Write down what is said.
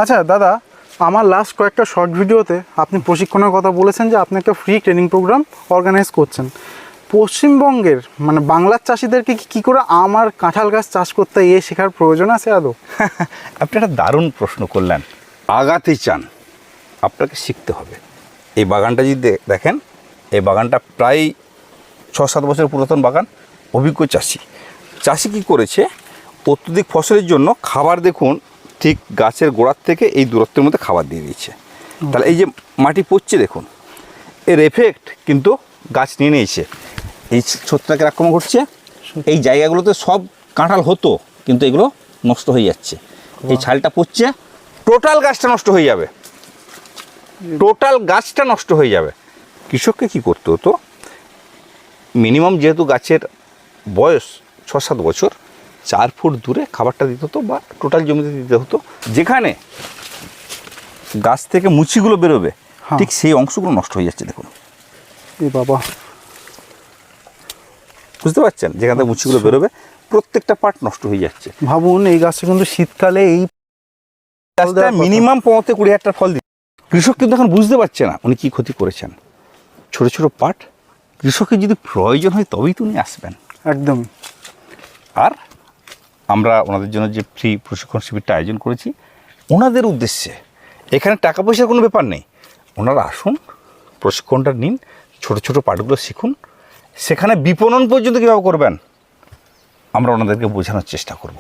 আচ্ছা দাদা, আমার লাস্ট কয়েকটা শর্ট ভিডিওতে আপনি প্রশিক্ষণের কথা বলেছেন যে আপনি একটা ফ্রি ট্রেনিং প্রোগ্রাম অর্গানাইজ করছেন। পশ্চিমবঙ্গের মানে বাংলার চাষিদেরকে কী করে আমার কাঁঠাল গাছ চাষ করতে শেখার প্রয়োজন আছে আদৌ? আপনি একটা দারুণ প্রশ্ন করলেন। আগাতে চান, আপনাকে শিখতে হবে। এই বাগানটা যদি দেখেন, এই বাগানটা প্রায় 6-7 বছর পুরাতন বাগান। অভিজ্ঞ চাষি কী করেছে, অত্যধিক ফসলের জন্য খাবার দেখুন ঠিক গাছের গোড়ার থেকে এই দূরত্বের মধ্যে খাবার দিয়ে দিয়েছে। তাহলে এই যে মাটি পড়ছে দেখুন, এর এফেক্ট কিন্তু গাছ নিয়ে নিয়েছে। এই ছত্রাকের আক্রমণ ঘটছে, এই জায়গাগুলোতে সব কাঁঠাল হতো কিন্তু এগুলো নষ্ট হয়ে যাচ্ছে। এই ছালটা পড়ছে, টোটাল গাছটা নষ্ট হয়ে যাবে, টোটাল গাছটা নষ্ট হয়ে যাবে। কৃষককে কী করতে হতো, মিনিমাম যেহেতু গাছের বয়স 6-7 বছর, 4 ফুট দূরে খাবারটা দিতে হতো বা টোটাল জমিতে দিতে হতো। যেখানে গাছ থেকে মুচিগুলো বেরোবে ঠিক সেই অংশগুলো নষ্ট হয়ে যাচ্ছে। দেখুন এ বাবা, বুঝতে পারছেন? যেখান থেকে মুচিগুলো বেরোবে প্রত্যেকটা পার্ট নষ্ট হয়ে যাচ্ছে। ভাবুন এই গাছটা কিন্তু শীতকালে এই গাছটা মিনিমাম 15-20 হাজার ফল দিচ্ছে। কৃষক কিন্তু এখন বুঝতে পারছে না উনি কী ক্ষতি করেছেন। ছোট ছোট পার্ট, কৃষকের যদি প্রয়োজন হয় তবেই তো উনি আসবেন। একদম। আর আমরা ওনাদের জন্য যে ফ্রি প্রশিক্ষণ শিবিরটা আয়োজন করেছি ওনাদের উদ্দেশ্যে, এখানে টাকা পয়সার কোনো ব্যাপার নেই। ওনারা আসুন, প্রশিক্ষণটা নিন, ছোট ছোট পার্টগুলো শিখুন, সেখানে বিপণন পর্যন্ত কীভাবে করবেন আমরা ওনাদেরকে বোঝানোর চেষ্টা করব।